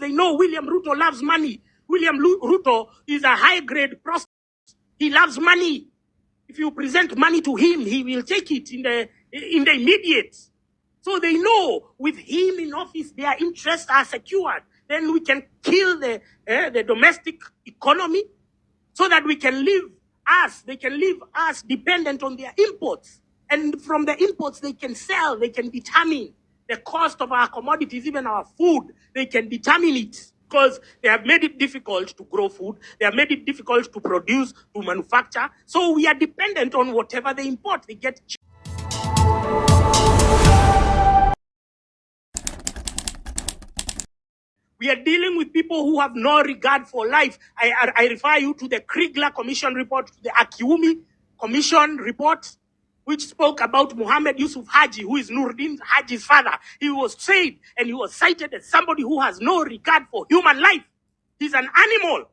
they know William Ruto loves money. William Ruto is a high-grade prostitute. He loves money. If you present money to him, he will take it in the immediate. So they know with him in office, their interests are secured. Then we can kill the domestic economy so that they can leave us dependent on their imports. And from the imports, they can sell, they can determine the cost of our commodities, even our food. They can determine it because they have made it difficult to grow food. They have made it difficult to produce, to manufacture. So we are dependent on whatever they import. They get cheap. We are dealing with people who have no regard for life. I refer you to the Kriegler Commission report, to the Akiumi Commission report, which spoke about Muhammad Yusuf Haji, who is Nuruddin Haji's father. He was said and he was cited as somebody who has no regard for human life. He's an animal.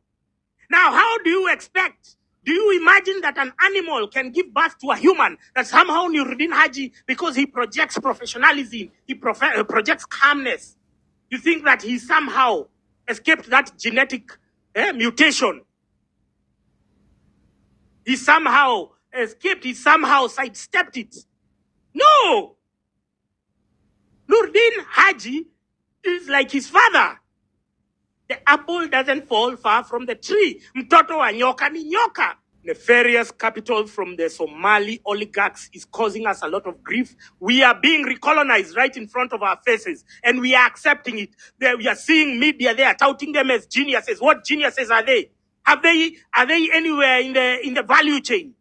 Now, how do you imagine that an animal can give birth to a human? That somehow Nuruddin Haji, because he projects professionalism, he projects calmness, you think that he somehow escaped that genetic mutation? He somehow escaped, he somehow sidestepped it. No! Nuruddin Haji is like his father. The apple doesn't fall far from the tree. Mtoto wa nyoka ni nyoka. Nefarious capital from the Somali oligarchs is causing us a lot of grief. We are being recolonized right in front of our faces, and we are accepting it. We are seeing media there touting them as geniuses. What geniuses are they? Are they anywhere in the value chain?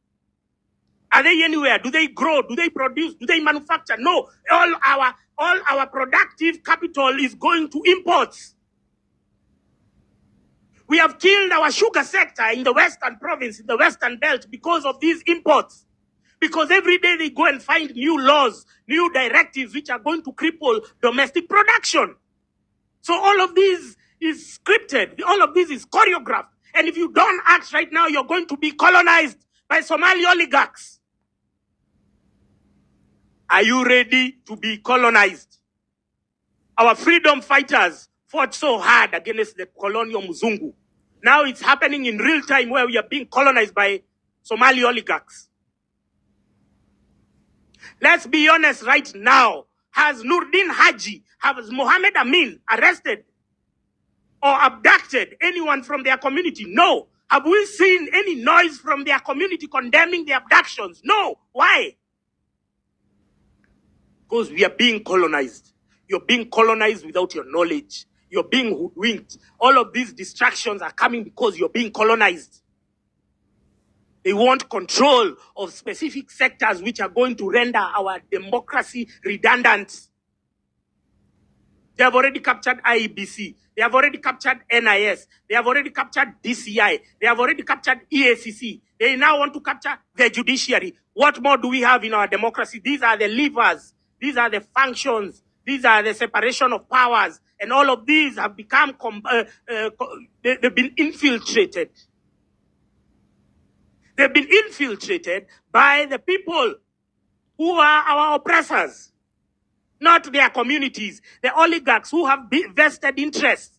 Are they anywhere? Do they grow? Do they produce? Do they manufacture? No. All our productive capital is going to imports. We have killed our sugar sector in the Western province, in the Western belt, because of these imports. Because every day they go and find new laws, new directives, which are going to cripple domestic production. So all of this is scripted. All of this is choreographed. And if you don't act right now, you're going to be colonized by Somali oligarchs. Are you ready to be colonized? Our freedom fighters fought so hard against the colonial Muzungu. Now it's happening in real time where we are being colonized by Somali oligarchs. Let's be honest right now. Has Nuruddin Haji, has Mohammed Amin arrested or abducted anyone from their community? No. Have we seen any noise from their community condemning the abductions? No. Why? Because we are being colonized. You're being colonized without your knowledge. You're being hoodwinked. All of these distractions are coming because you're being colonized. They want control of specific sectors which are going to render our democracy redundant. They have already captured IEBC. They have already captured NIS. They have already captured DCI. They have already captured EACC. They now want to capture the judiciary. What more do we have in our democracy? These are the levers. These are the functions. These are the separation of powers. And all of these have become, they've been infiltrated. They've been infiltrated by the people who are our oppressors, not their communities, the oligarchs who have vested interests.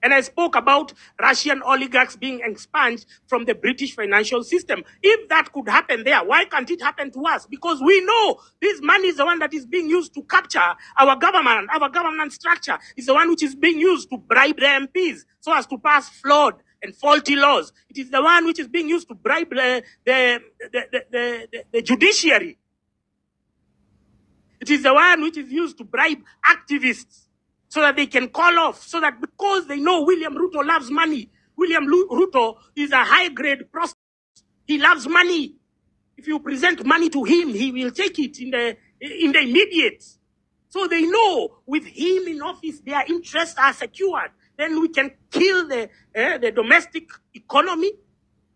And I spoke about Russian oligarchs being expunged from the British financial system. If that could happen there, why can't it happen to us? Because we know this money is the one that is being used to capture our government structure. It's the one which is being used to bribe the MPs so as to pass flawed and faulty laws. It is the one which is being used to bribe the judiciary. It is the one which is used to bribe activists so that they can call off, so that because they know William Ruto loves money. William Ruto is a high-grade prostitute. He loves money. If you present money to him, he will take it in the immediate. So they know with him in office, their interests are secured. Then we can kill the domestic economy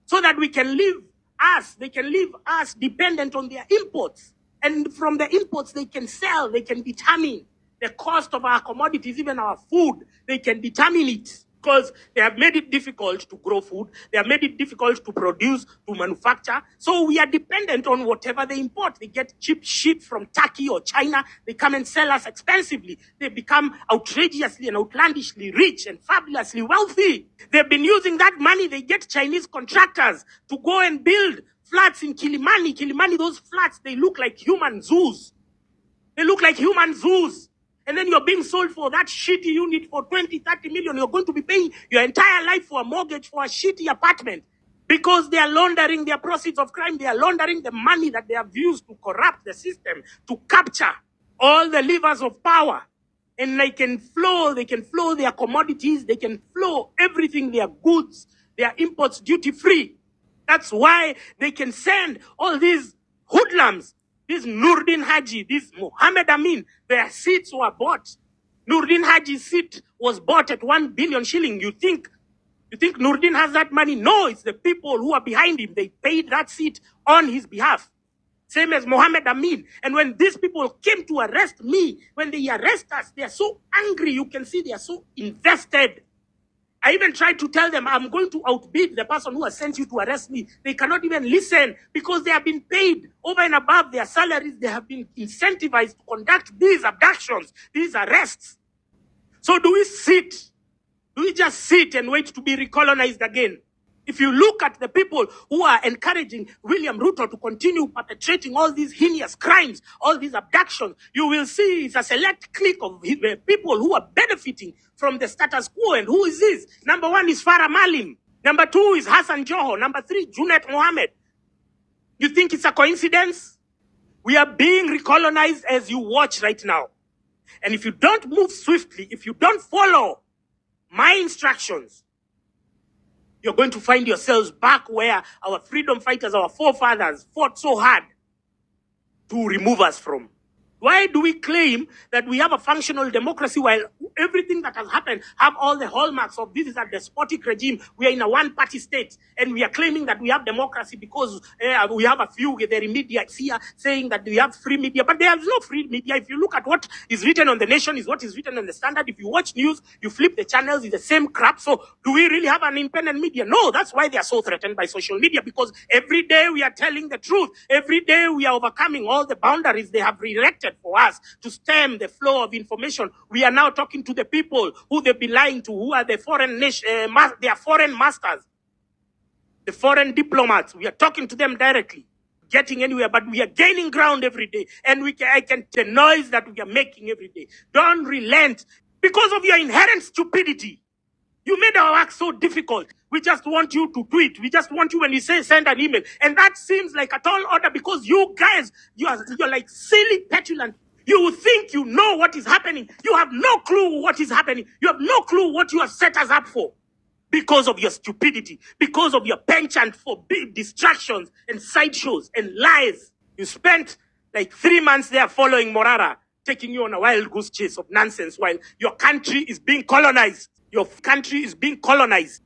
so that they can leave us dependent on their imports. And from the imports, they can sell, they can determine the cost of our commodities, even our food. They can determine it. because they have made it difficult to grow food. They have made it difficult to produce, to manufacture. So we are dependent on whatever they import. They get cheap shit from Turkey or China. They come and sell us expensively. They become outrageously and outlandishly rich and fabulously wealthy. They've been using that money. They get Chinese contractors to go and build flats in Kilimani. Kilimani, those flats, they look like human zoos. They look like human zoos. And then you're being sold for that shitty unit for 20, 30 million. You're going to be paying your entire life for a mortgage for a shitty apartment. Because they are laundering their proceeds of crime. They are laundering the money that they have used to corrupt the system, to capture all the levers of power. And they can flow their commodities, they can flow everything, their goods, their imports duty-free. That's why they can send all these hoodlums, this Nurdin Haji, this Mohammed Amin, their seats were bought. Nurdin Haji's seat was bought at 1 billion shilling. You think Nurdin has that money? No, it's the people who are behind him. They paid that seat on his behalf. Same as Mohammed Amin. And when these people came to arrest me, when they arrest us, they are so angry. You can see they are so invested. I even tried to tell them, I'm going to outbid the person who has sent you to arrest me. They cannot even listen because they have been paid over and above their salaries. They have been incentivized to conduct these abductions, these arrests. So do we sit? Do we just sit and wait to be recolonized again? If you look at the people who are encouraging William Ruto to continue perpetrating all these heinous crimes, all these abductions, you will see it's a select clique of people who are benefiting from the status quo. And who is this? Number 1 is Farah Malim. Number 2 is Hassan Joho. Number 3, Junet Mohammed. You think it's a coincidence? We are being recolonized as you watch right now. And if you don't move swiftly, if you don't follow my instructions, you're going to find yourselves back where our freedom fighters, our forefathers fought so hard to remove us from. Why do we claim that we have a functional democracy while everything that has happened have all the hallmarks of this is a despotic regime? We are in a one-party state, and we are claiming that we have democracy because we have a few, the media here saying that we have free media, but there is no free media. If you look at what is written on The Nation is what is written on The Standard. If you watch news, you flip the channels, it's the same crap. So do we really have an independent media? No, that's why they are so threatened by social media, because every day we are telling the truth. Every day we are overcoming all the boundaries they have erected for us to stem the flow of information. We are now talking to the people who they've been lying to, who are the foreign their foreign masters, the foreign diplomats. We are talking to them directly, getting anywhere, but we are gaining ground every day. And I can the noise that we are making every day. Don't relent because of your inherent stupidity. You made our work so difficult. We just want you to tweet. We just want you when you say send an email. And that seems like a tall order because you guys, you're like silly, petulant. You think you know what is happening. You have no clue what is happening. You have no clue what you have set us up for. Because of your stupidity. Because of your penchant for big distractions and sideshows and lies. You spent like 3 months there following Morara, taking you on a wild goose chase of nonsense while your country is being colonized. Your country is being colonized.